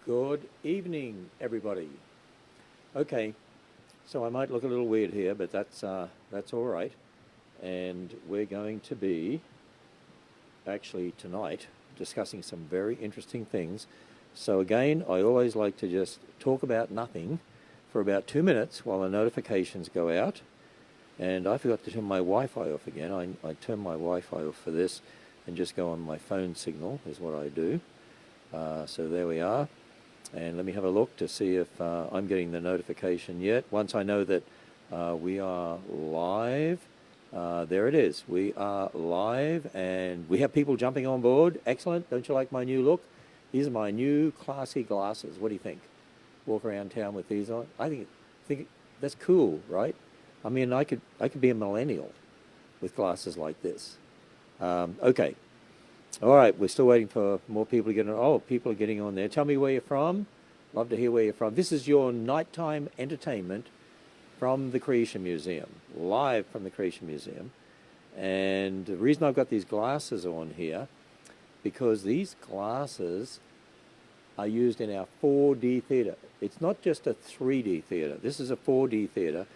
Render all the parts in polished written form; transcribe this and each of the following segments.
Good evening, everybody. Okay, so I might look a little weird here, but that's all right. And we're going to be actually tonight discussing some very interesting things. So again, I always like to just talk about nothing for about 2 minutes while the notifications go out. And I forgot to turn my Wi-Fi off again. I turn my Wi-Fi off for this and just go on my phone signal is what I do. So there we are. And let me have a look to see if I'm getting the notification yet. Once I know that we are live, there it is. We are live and we have people jumping on board. Excellent. Don't you like my new look? These are my new classy glasses. What do you think? Walk around town with these on? I think that's cool, right? I mean, I could be a millennial with glasses like this. Okay. All right, we're still waiting for more people to get on. Oh, people are getting on there. Tell me where you're from. Love to hear where you're from. This is your nighttime entertainment from the Creation Museum, live from the Creation Museum. And the reason I've got these glasses on here, because these glasses are used in our 4D theater. It's not just a 3D theater. This is a 4D theater.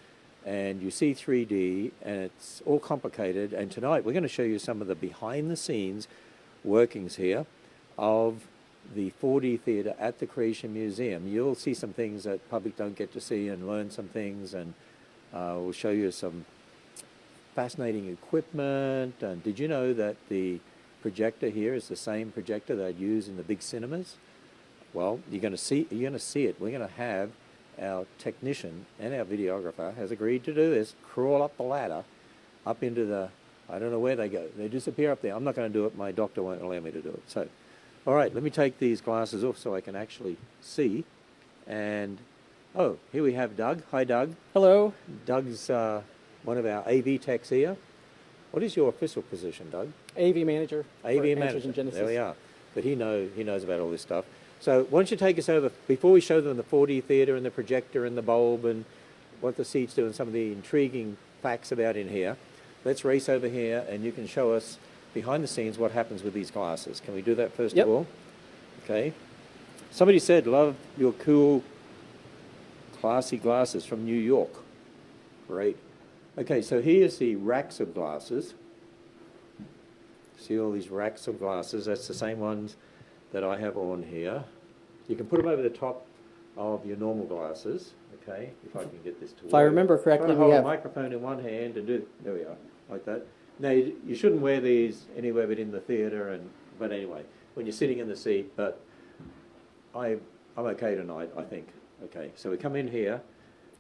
And you see 3D, and it's all complicated. And tonight we're going to show you some of the behind-the-scenes workings here of the 4D theater at the Creation Museum. You'll see some things that public don't get to see and learn some things, and we'll show you some fascinating equipment. And did you know that the projector here is the same projector that I'd use in the big cinemas? Well, you're going to see it. We're going to have our technician and our videographer has agreed to do this, crawl up the ladder, up into the, I don't know where they go. They disappear up there. I'm not going to do it. My doctor won't allow me to do it. So, all right, let me take these glasses off so I can actually see. And, oh, here we have Doug. Hi, Doug. Hello. Doug's one of our AV techs here. What is your official position, Doug? AV manager. AV manager. There we are. But he knows about all this stuff. So why don't you take us over, before we show them the 4D theater and the projector and the bulb and what the seats do and some of the intriguing facts about in here, let's race over here and you can show us behind the scenes what happens with these glasses. Can we do that first of all? Okay. Somebody said, love your cool, classy glasses from New York. Great. Okay, so here's the racks of glasses. See all these racks of glasses? That's the same ones that I have on here. You can put them over the top of your normal glasses, okay, if I can get this to work. If I remember correctly, we have a microphone in one hand and do, there we are, like that. Now, you shouldn't wear these anywhere but in the theatre, but anyway, when you're sitting in the seat, but I'm okay tonight, I think. Okay, so we come in here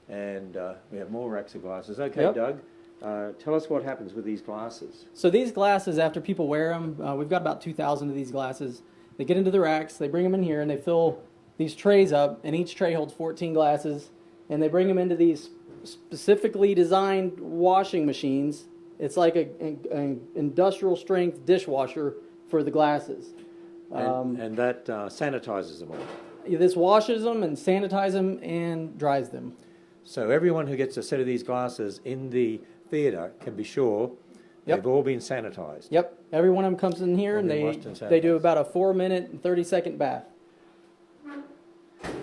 and we have more racks of glasses. Okay, yep. Doug, tell us what happens with these glasses. So these glasses, after people wear them, we've got about 2,000 of these glasses. They get into the racks, they bring them in here, and they fill these trays up, and each tray holds 14 glasses, and they bring them into these specifically designed washing machines. It's like an industrial strength dishwasher for the glasses. And that sanitizes them all. This washes them and sanitizes them and dries them. So everyone who gets a set of these glasses in the theater can be sure they've all been sanitized. Yep. Every one of them comes in here and they do about a 4-minute and 30-second bath.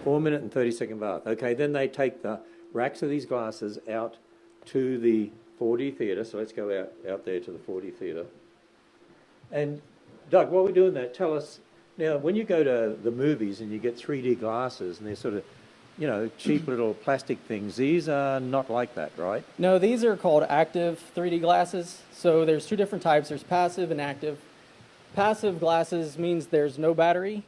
4-minute and 30-second bath. Okay, then they take the racks of these glasses out to the 4D theater. So let's go out there to the 4D theater. And Doug, while we're doing that, tell us, now when you go to the movies and you get 3D glasses and they're sort of, you know, cheap little plastic things, these are not like that, right? No, these are called active 3D glasses. So there's two different types. There's passive and active. Passive glasses means there's no battery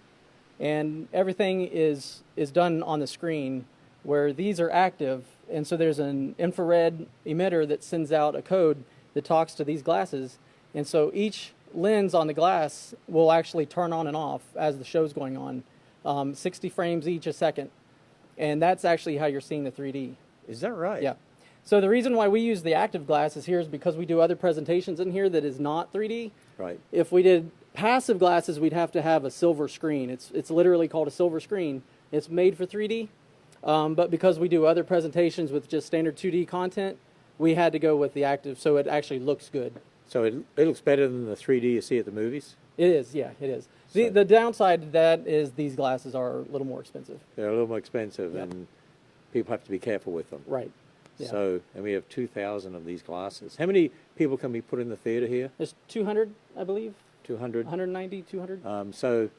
and everything is done on the screen, where these are active, and so there's an infrared emitter that sends out a code that talks to these glasses, and so each lens on the glass will actually turn on and off as the show's going on, 60 frames each a second. And that's actually how you're seeing the 3D. Is that right? Yeah. So the reason why we use the active glasses here is because we do other presentations in here that is not 3D. Right. If we did passive glasses, we'd have to have a silver screen. It's literally called a silver screen. It's made for 3D. But because we do other presentations with just standard 2D content, we had to go with the active so it actually looks good. So it looks better than the 3D you see at the movies? It is, yeah, it is. The downside to that is these glasses are a little more expensive. They're a little more expensive, Yep. and people have to be careful with them. Right. Yeah. So, and we have 2,000 of these glasses. How many people can we put in the theater here? There's 200, I believe. 200? 190, 200. So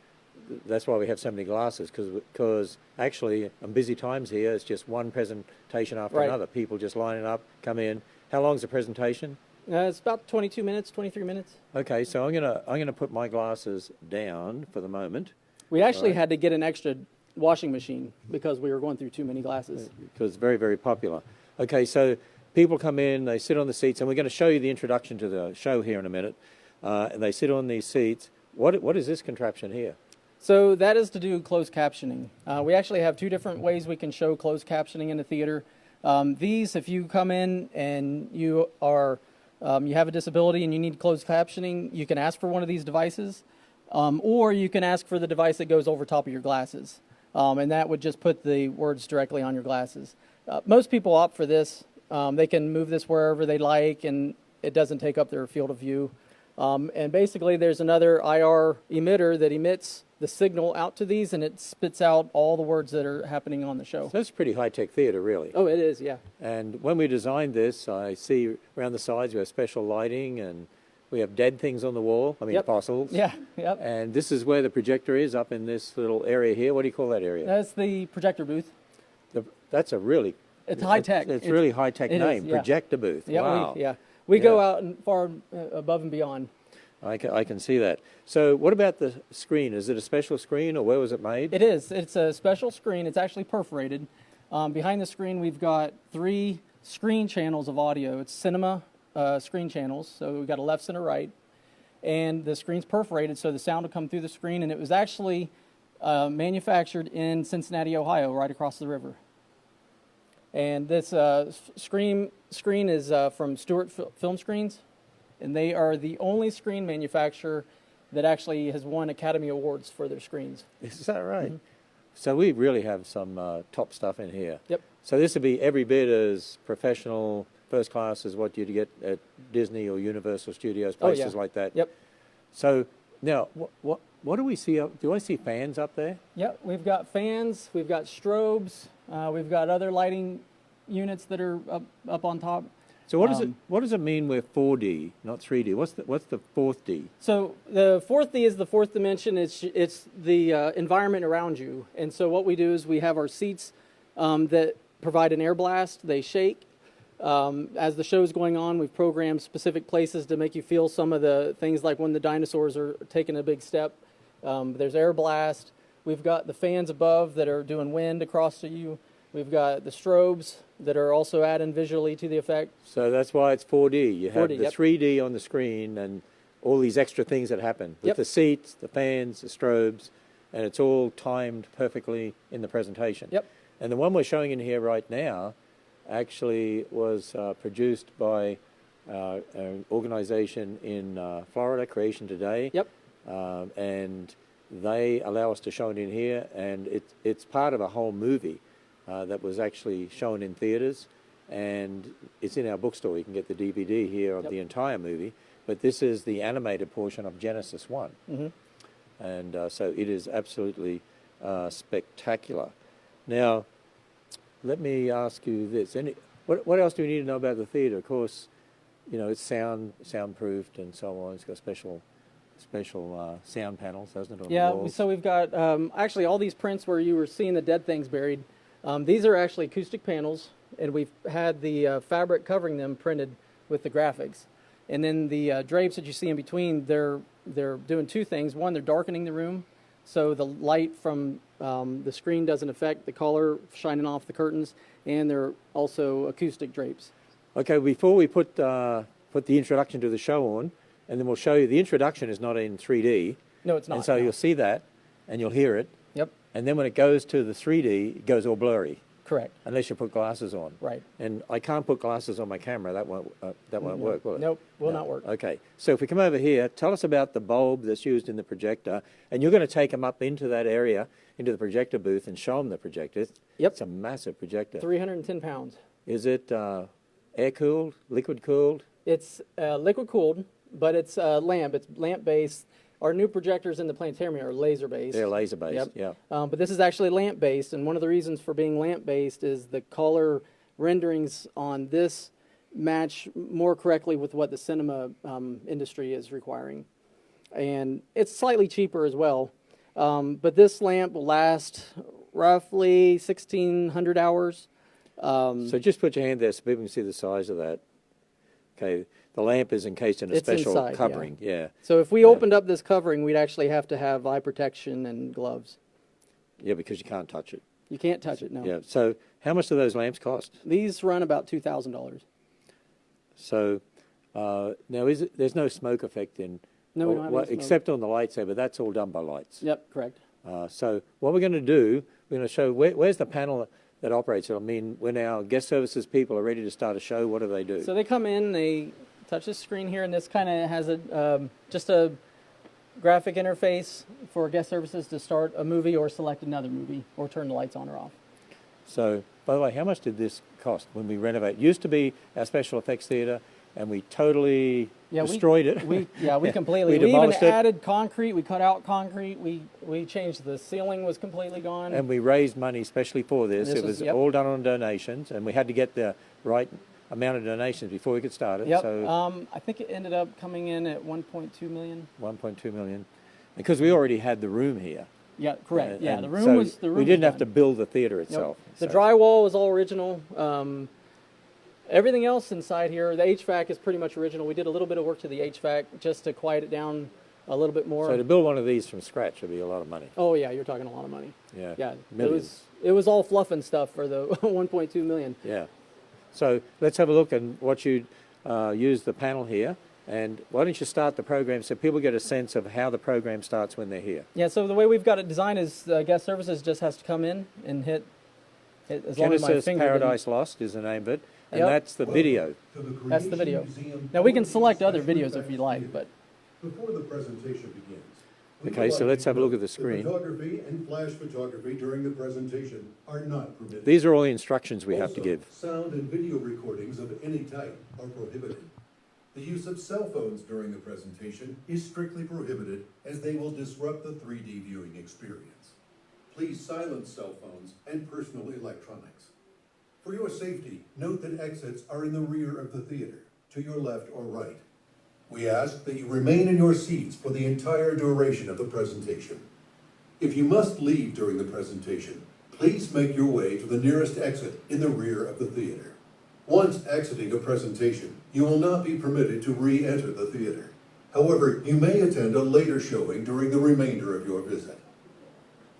that's why we have so many glasses, because actually on busy times here, it's just one presentation after Right. another. People just lining up, come in. How long's the presentation? It's about 22 minutes, 23 minutes. Okay, so I'm gonna put my glasses down for the moment, We actually Right. had to get an extra washing machine because we were going through too many glasses. because it's very, very popular. Okay, so people come in, they sit on the seats, and we're going to show you the introduction to the show here in a minute. And they sit on these seats. What is this contraption here? So that is to do closed captioning. We actually have two different ways we can show closed captioning in the theater. These, if you come in and you have a disability and you need closed captioning, you can ask for one of these devices, or you can ask for the device that goes over top of your glasses, and that would just put the words directly on your glasses. Most people opt for this. They can move this wherever they like, and it doesn't take up their field of view. And basically, there's another IR emitter that emits the signal out to these, and it spits out all the words that are happening on the show. So that's pretty high-tech theater, really. Oh, it is, yeah. And when we designed this, I see around the sides we have special lighting, and we have dead things on the wall. I mean, Yep. fossils. Yeah, yep. And this is where the projector is, up in this little area here. What do you call that area? That's the projector booth. That's a really... It's high tech. It's really high-tech it is, name, yeah. projector booth. Yeah, Wow. we go Yeah. out and far above and beyond. I can see that. So what about the screen? Is it a special screen, or where was it made? It is. It's a special screen. It's actually perforated. Behind the screen, we've got 3 screen channels of audio. It's cinema screen channels. So we've got a left, center, right. And the screen's perforated, so the sound will come through the screen. And it was actually manufactured in Cincinnati, Ohio, right across the river. And this screen is from Stewart Film Screens. And they are the only screen manufacturer that actually has won Academy Awards for their screens. Is that right? Mm-hmm. So we really have some top stuff in here. Yep. So this would be every bit as professional, first class as what you'd get at Disney or Universal Studios, Oh, places yeah. like that. Yep. So now, what do we see up? Do I see fans up there? Yep. We've got fans. We've got strobes. We've got other lighting units that are up on top. So what does it mean we're 4D, not 3D? What's the fourth D? So the fourth D is the fourth dimension. It's the environment around you. And so what we do is we have our seats that provide an air blast. They shake. As the show's going on, we've programmed specific places to make you feel some of the things, like when the dinosaurs are taking a big step. There's air blast. We've got the fans above that are doing wind across to you. We've got the strobes that are also adding visually to the effect. So that's why it's 4D. You have 4D, the yep. 3D on the screen and all these extra things that happen with Yep. the seats, the fans, the strobes, and it's all timed perfectly in the presentation. Yep. And the one we're showing in here right now actually was produced by an organization in Florida, Creation Today. Yep. And they allow us to show it in here, and it's part of a whole movie that was actually shown in theaters, and it's in our bookstore. You can get the DVD here of Yep. the entire movie, but this is the animated portion of Genesis 1. Mm-hmm. And so it is absolutely spectacular. Now, let me ask you this. What else do we need to know about the theater? Of course, you know, it's soundproofed and so on. It's got special sound panels, doesn't it, on the Yeah, walls? so we've got actually all these prints where you were seeing the dead things buried. These are actually acoustic panels, and we've had the fabric covering them printed with the graphics. And then the drapes that you see in between, they're doing 2 things. One, they're darkening the room, so the light from the screen doesn't affect the color shining off the curtains, and they're also acoustic drapes. Okay, before we put the introduction to the show on, and then we'll show you, the introduction is not in 3D. No, it's not. And so no. you'll see that, and you'll hear it. Yep, And then when it goes to the 3D, it goes all blurry, correct. unless you put glasses on. Right. And I can't put glasses on my camera. That won't work, will it? Nope, will No. not work. Okay. So if we come over here, tell us about the bulb that's used in the projector, and you're going to take them up into that area, into the projector booth, and show them the projector. Yep. It's a massive projector. 310 pounds. Is it air-cooled, liquid-cooled? It's liquid cooled, but it's lamp. It's lamp based. our new projectors in the planetarium are laser based. They're laser based. Yep. Yeah. But this is actually lamp based, and one of the reasons for being lamp based is the color renderings on this match more correctly with what the cinema industry is requiring, and it's slightly cheaper as well. But this lamp will last roughly 1,600 hours. So just put your hand there so people can see the size of that. Okay, the lamp is encased in a It's special inside, covering. Yeah. So if we opened up this covering, we'd actually have to have eye protection and gloves. Yeah, because you can't touch it. You can't touch it, no. Yeah. So how much do those lamps cost? These run about $2,000. So now there's no smoke effect in. No, we don't have any smoke. Except on the lightsaber. That's all done by lights. Yep, correct. So what we're going to do, we're going to show where's the panel that operates it. I mean, when our guest services people are ready to start a show, what do? So they come in, they touch the screen here, and this kind of has just a graphic interface for guest services to start a movie or select another movie or turn the lights on or off. So, by the way, how much did this cost when we renovate? It used to be our special effects theater, and we totally destroyed it. We completely. We even demolished it. added concrete. We cut out concrete. We changed the ceiling was completely gone. And we raised money especially for this. It was yep. all done on donations, and we had to get the right amount of donations before we could start it. Yep. So I think it ended up coming in at 1.2 million. 1.2 million, because we already had the room here. Yeah, correct. And, yeah, and the room so was the room. we didn't was have to build the theater Yep. itself. The so. drywall was all original. Everything else inside here, the HVAC is pretty much original. We did a little bit of work to the HVAC just to quiet it down a little bit more. So to build one of these from scratch would be a lot of money. Oh yeah, you're talking a lot of money. Yeah. Yeah, Millions. It was all fluff and stuff for the 1.2 million. Yeah. So let's have a look at what you use the panel here. And why don't you start the program so people get a sense of how the program starts when they're here? Yeah, so the way we've got it designed is guest services just has to come in and hit as long as my Genesis finger Paradise Lost is the name of it. And Yep. that's the video. That's the video. Now we can select other videos if you like, but Before the presentation begins. Okay, so let's have a look at the screen. Photography and flash photography during the presentation are not permitted. These are all the instructions we have to Also, give. Sound and video recordings of any type are prohibited. The use of cell phones during the presentation is strictly prohibited as they will disrupt the 3D viewing experience. Please silence cell phones and personal electronics. For your safety, note that exits are in the rear of the theater, to your left or right. We ask that you remain in your seats for the entire duration of the presentation. If you must leave during the presentation, please make your way to the nearest exit in the rear of the theater. Once exiting a presentation, you will not be permitted to re-enter the theater. However, you may attend a later showing during the remainder of your visit.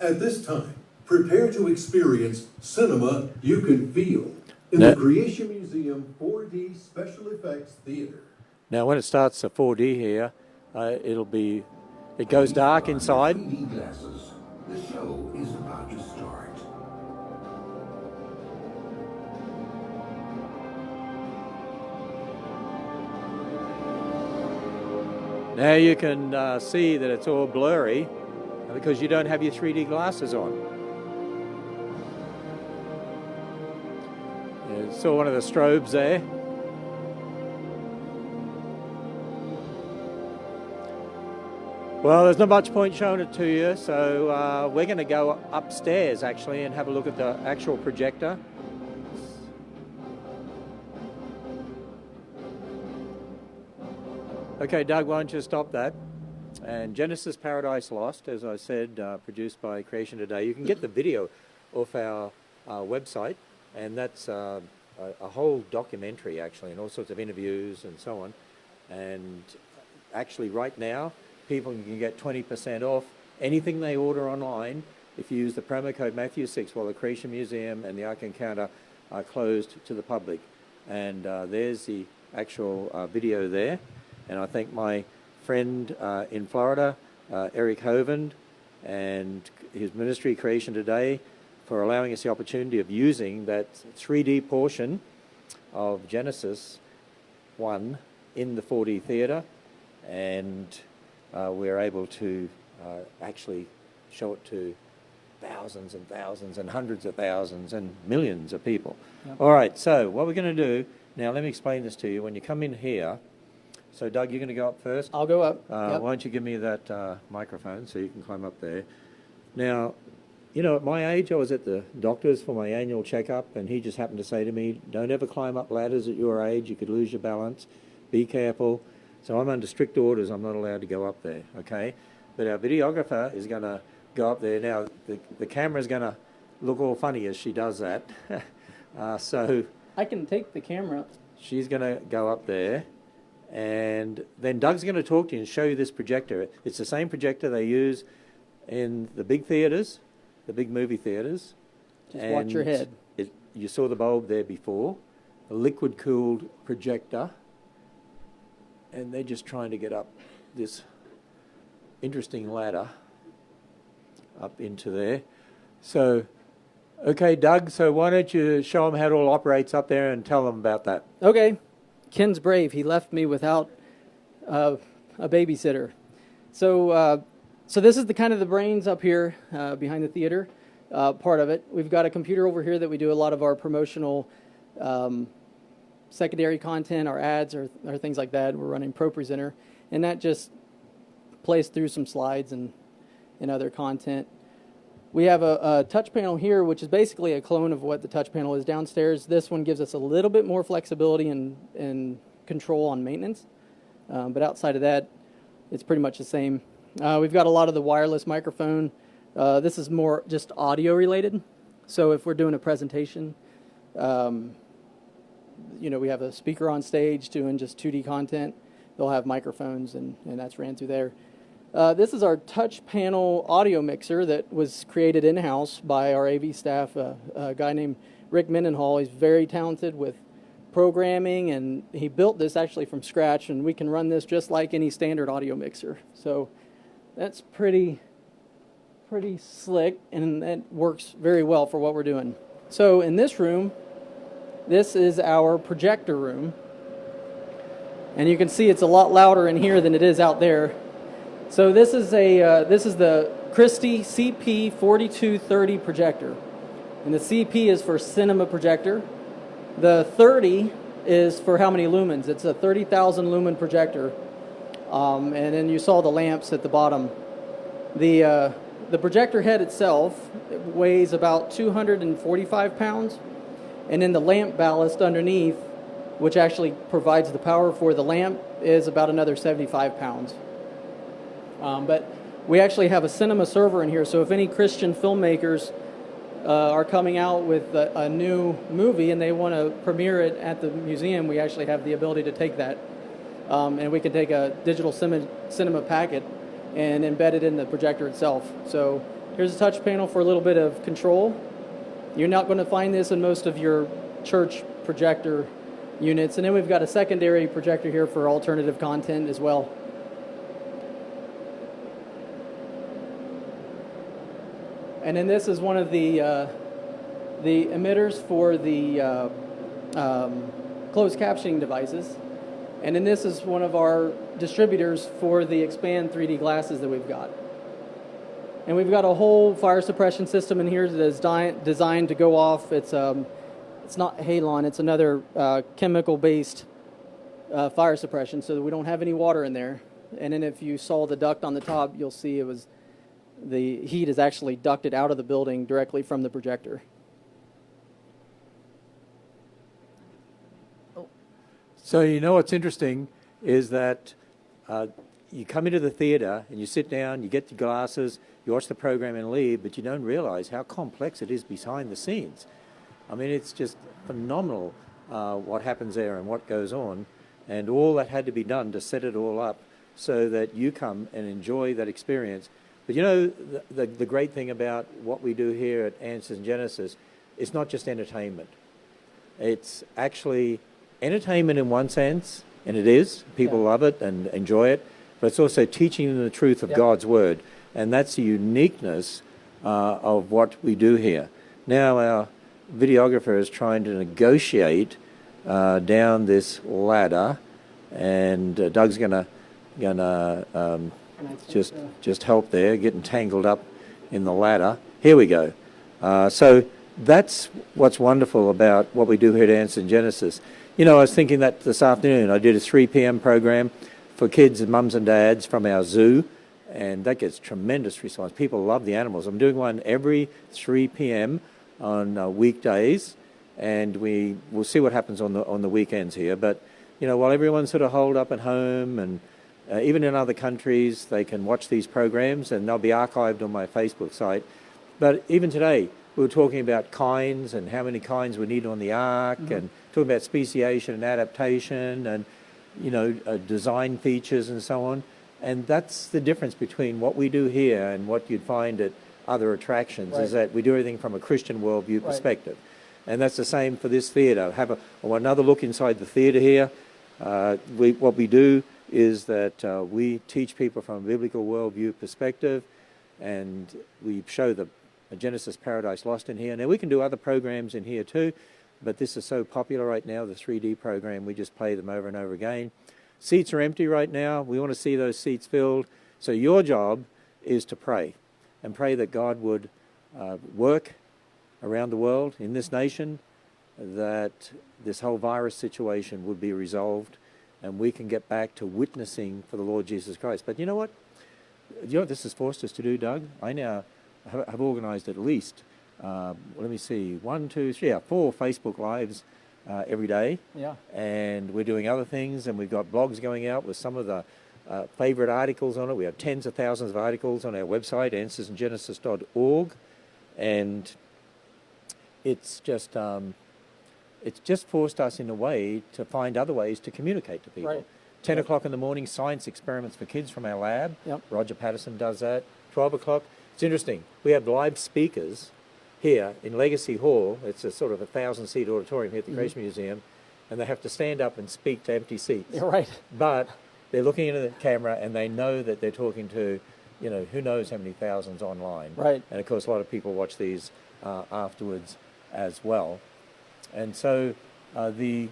At this time, prepare to experience cinema you can feel in the Creation Museum 4D Special Effects Theater. Now, when it starts the 4D here, it goes dark inside. 3D glasses. The show is about to start. Now you can see that it's all blurry because you don't have your 3D glasses on. You saw one of the strobes there. Well, there's not much point showing it to you, so we're going to go upstairs actually and have a look at the actual projector. Okay, Doug, why don't you stop that? And Genesis Paradise Lost, as I said, produced by Creation Today. You can get the video off our website, and that's a whole documentary, actually, and all sorts of interviews and so on. And actually, right now, people can get 20% off anything they order online if you use the promo code Matthew6 while the Creation Museum and the Ark Encounter are closed to the public. And there's the actual video there. And I thank my friend in Florida, Eric Hovind, and his ministry, Creation Today, for allowing us the opportunity of using that 3D portion of Genesis 1 in the 4D theatre. And we're able to actually show it to thousands and thousands and hundreds of thousands and millions of people. Yep. All right, so what we're going to do, now let me explain this to you. When you come in here, So, Doug, you're going to go up first? I'll go up. Why don't you give me that microphone so you can climb up there? Now, you know, at my age, I was at the doctor's for my annual checkup, and he just happened to say to me, don't ever climb up ladders at your age. You could lose your balance. Be careful. So I'm under strict orders. I'm not allowed to go up there, okay? But our videographer is going to go up there. Now, the camera's going to look all funny as she does that. So I can take the camera. she's going to go up there. And then Doug's going to talk to you and show you this projector. It's the same projector they use in the big theatres, the big movie theatres. Just watch your head. You saw the bulb there before, a liquid-cooled projector. And they're just trying to get up this interesting ladder up into there. So, okay, Doug, so why don't you show them how it all operates up there and tell them about that. Okay. Ken's brave. He left me without a babysitter. So this is the kind of the brains up here behind the theater, part of it. We've got a computer over here that we do a lot of our promotional secondary content, our ads, or things like that. We're running ProPresenter, and that just plays through some slides and other content. We have a touch panel here, which is basically a clone of what the touch panel is downstairs. This one gives us a little bit more flexibility and control on maintenance. But outside of that, it's pretty much the same. We've got a lot of the wireless microphone. This is more just audio related. So if we're doing a presentation, we have a speaker on stage doing just 2D content. They'll have microphones, and that's ran through there. This is our touch panel audio mixer that was created in-house by our AV staff, a guy named Rick Mendenhall. He's very talented with programming, and he built this actually from scratch, and we can run this just like any standard audio mixer. So that's pretty slick, and it works very well for what we're doing. So in this room, this is our projector room, and you can see it's a lot louder in here than it is out there. So this is the Christie CP4230 projector, and the CP is for cinema projector. The 30 is for how many lumens? It's a 30,000 lumen projector, and then you saw the lamps at the bottom. The projector head itself weighs about 245 pounds, and then the lamp ballast underneath, which actually provides the power for the lamp, is about another 75 pounds. But we actually have a cinema server in here, so if any Christian filmmakers are coming out with a new movie and they want to premiere it at the museum, we actually have the ability to take that. And we can take a digital cinema packet and embed it in the projector itself. So here's a touch panel for a little bit of control. You're not going to find this in most of your church projector units. And then we've got a secondary projector here for alternative content as well. And then this is one of the emitters for the closed captioning devices. And then this is one of our distributors for the Expand 3D glasses that we've got. And we've got a whole fire suppression system in here that is designed to go off. It's not halon, it's another chemical-based fire suppression, so that we don't have any water in there. And then if you saw the duct on the top, you'll see the heat is actually ducted out of the building directly from the projector. So you know what's interesting is that you come into the theatre and you sit down, you get your glasses, you watch the program and leave, but you don't realize how complex it is behind the scenes. I mean, it's just phenomenal what happens there and what goes on, and all that had to be done to set it all up so that you come and enjoy that experience. But you know, the great thing about what we do here at Answers Genesis, it's not just entertainment. It's actually entertainment in one sense, and it is. People love it and enjoy it, but it's also teaching them the truth of God's Word. And that's the uniqueness of what we do here. Now our videographer is trying to negotiate down this ladder, and Doug's gonna just help there, getting tangled up in the ladder. Here we go. So that's what's wonderful about what we do here at Answers Genesis. You know, I was thinking that this afternoon. I did a 3 p.m. program for kids and mums and dads from our zoo, and that gets tremendous response. People love the animals. I'm doing one every 3 p.m. on weekdays, and we'll see what happens on the weekends here. But, you know, while everyone's sort of holed up at home, and even in other countries, they can watch these programs, and they'll be archived on my Facebook site. But even today, we were talking about kinds and how many kinds we need on the ark, and talking about speciation and adaptation, and, you know, design features and so on. And that's the difference between what we do here and what you'd find at other attractions, is that we do everything from a Christian worldview perspective. And that's the same for this theatre. Have another look inside the theatre here. What we do is that we teach people from a biblical worldview perspective, and we show the Genesis Paradise Lost in here. Now, we can do other programs in here too, but this is so popular right now, the 3D program, we just play them over and over again. Seats are empty right now. We want to see those seats filled. So your job is to pray, and pray that God would work around the world, in this nation, that this whole virus situation would be resolved, and we can get back to witnessing for the Lord Jesus Christ. But you know what? You know what this has forced us to do, Doug? I now have organised at least, let me see, 4 Facebook Lives every day. Yeah. And we're doing other things, and we've got blogs going out with some of the favourite articles on it. We have tens of thousands of articles on our website, answersingenesis.org, and it's just forced us in a way to find other ways to communicate to people. Right. 10 o'clock in the morning, science experiments for kids from our lab. Yep. Roger Patterson does that. 12 o'clock. It's interesting. We have live speakers here in Legacy Hall. It's a sort of 1,000-seat auditorium here at the Creation Museum, and they have to stand up and speak to empty seats. Yeah, right. But they're looking into the camera, and they know that they're talking to, you know, who knows how many thousands online. Right. And, of course, a lot of people watch these afterwards as well. And so the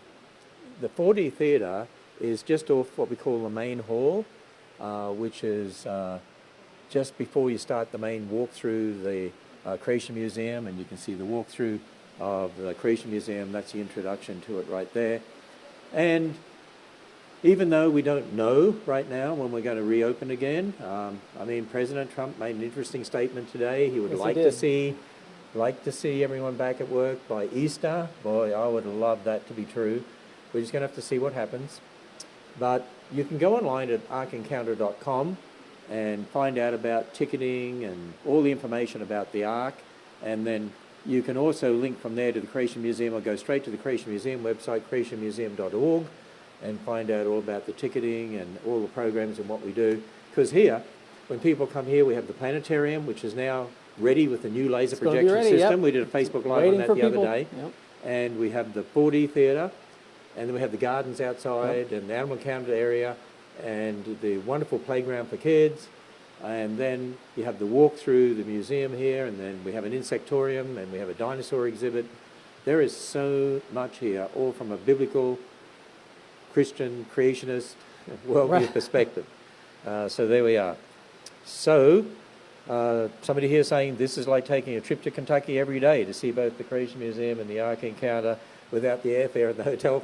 4D theatre is just off what we call the main hall, which is just before you start the main walk through the Creation Museum, and you can see the walkthrough of the Creation Museum. That's the introduction to it right there. And even though we don't know right now when we're going to reopen again, I mean, President Trump made an interesting statement today. He would like to see everyone back at work by Easter. Boy, I would love that to be true. We're just going to have to see what happens. But you can go online at arkencounter.com and find out about ticketing and all the information about the Ark. And then you can also link from there to the Creation Museum, or go straight to the Creation Museum website, creationmuseum.org, and find out all about the ticketing and all the programs and what we do. Because here, when people come here, we have the planetarium, which is now ready with the new laser projection system. Yep. We did a Facebook Live on that the other day. Yep. And we have the 4D theatre, and then we have the gardens outside, and the animal encounter area, and the wonderful playground for kids. And then you have the walk through the museum here, and then we have an insectorium, and we have a dinosaur exhibit. There is so much here, all from a biblical, Christian, creationist, worldview perspective. So there we are. So somebody here saying this is like taking a trip to Kentucky every day to see both the Creation Museum and the Ark Encounter without the airfare and the hotel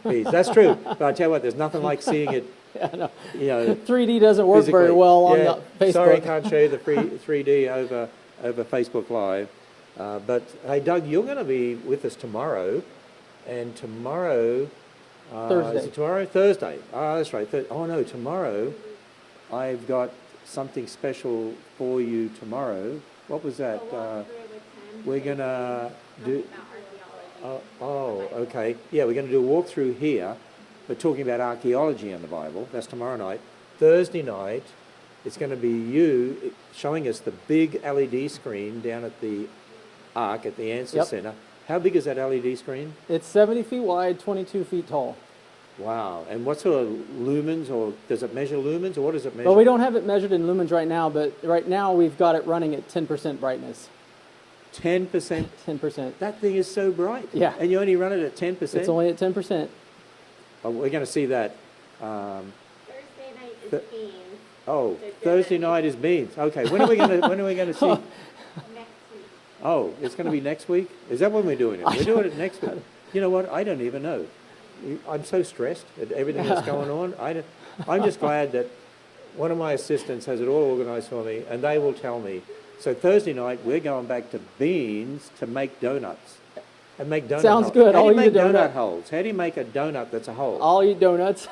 fees. That's true. But I tell you what, there's nothing like seeing it. You know, 3D doesn't work physically. Very well on the Facebook. Sorry, I can't show you the 3D over Facebook Live. But hey, Doug, you're going to be with us tomorrow, and tomorrow Thursday. Is it tomorrow? Thursday. Oh, that's right. Tomorrow I've got something special for you tomorrow. What was that? We're going to do... okay. Yeah, we're going to do a walkthrough here. We're talking about archaeology in the Bible. That's tomorrow night. Thursday night, it's going to be you showing us the big LED screen down at the Ark at the Answer Center. How big is that LED screen? It's 70 feet wide, 22 feet tall. Wow. And what sort of lumens, or does it measure lumens, or what does it measure? Well, we don't have it measured in lumens right now, but right now we've got it running at 10% brightness. 10%? 10%. That thing is so bright. Yeah. And you only run it at 10%? It's only at 10%. Oh, we're going to see that. Thursday night is beans. Oh, Thursday night is beans. Okay. When are we going to see? Next week. Oh, it's going to be next week? Is that when we're doing it? We're doing it next week. You know what? I don't even know. I'm so stressed at everything that's going on. I'm just glad that one of my assistants has it all organised for me, and they will tell me. So Thursday night, we're going back to Beans to make donuts. And make donut Sounds holes. good. How do I'll you eat make a donut. donut holes? How do you make a donut that's a hole? I'll eat donuts.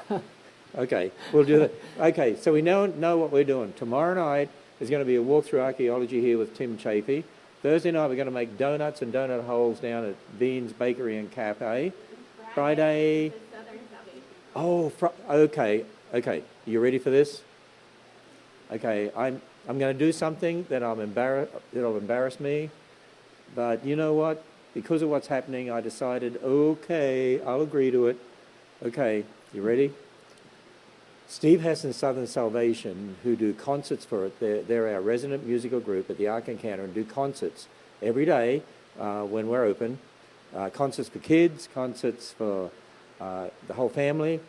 Okay, we'll do that. Okay, so we know what we're doing. Tomorrow night is going to be a walk through archaeology here with Tim Chafee. Thursday night, we're going to make donuts and donut holes down at Beans Bakery and Cafe. Friday. Oh, okay. You ready for this? Okay, I'm going to do something that'll embarrass me, but you know what? Because of what's happening, I decided, okay, I'll agree to it. Okay, you ready? Steve Hess and Southern Salvation, who do concerts for it, they're our resident musical group at the Ark Encounter and do concerts every day when we're open. Concerts for kids, concerts for the whole family.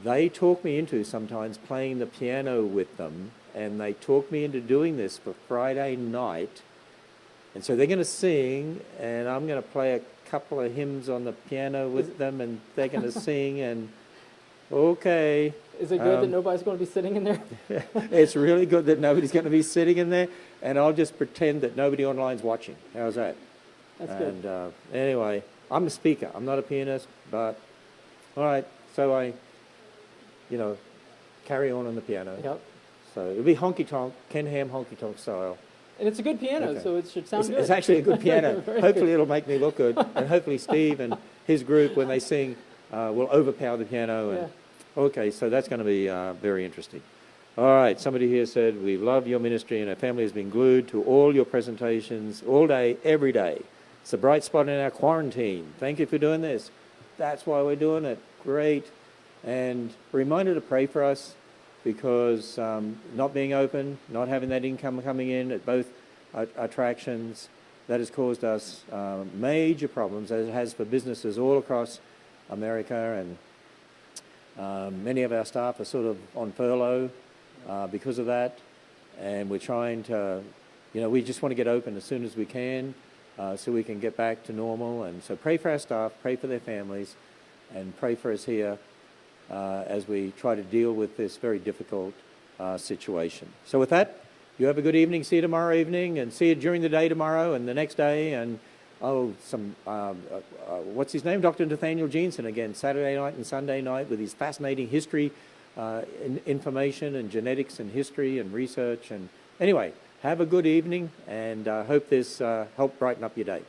They talk me into sometimes playing the piano with them, and they talk me into doing this for Friday night. And so they're going to sing, and I'm going to play a couple of hymns on the piano with them, and they're going to sing, and okay. Is it good that nobody's going to be sitting in there? It's really good that nobody's going to be sitting in there, and I'll just pretend that nobody online's watching. How's that? That's good. And anyway, I'm a speaker. I'm not a pianist, but all right. So I, carry on the piano. Yep. So it'll be honky-tonk, Ken Ham honky-tonk style. And it's a good piano, Okay. so it should sound good. It's actually a good piano. Very Hopefully good. it'll make me look good. And hopefully Steve and his group, when they sing, will overpower the piano. And, okay, so that's going to be very interesting. All right, somebody here said, we love your ministry and our family has been glued to all your presentations all day, every day. It's a bright spot in our quarantine. Thank you for doing this. That's why we're doing it. Great. And a reminder to pray for us, because not being open, not having that income coming in at both attractions, that has caused us major problems, as it has for businesses all across America, and many of our staff are sort of on furlough because of that, and we're trying to, we just want to get open as soon as we can so we can get back to normal. And so pray for our staff, pray for their families, and pray for us here as we try to deal with this very difficult situation. So with that, you have a good evening. See you tomorrow evening, and see you during the day tomorrow and the next day. And what's his name? Dr. Nathaniel Jensen again, Saturday night and Sunday night with his fascinating history, information and genetics and history and research. And anyway, have a good evening, and hope this helped brighten up your day.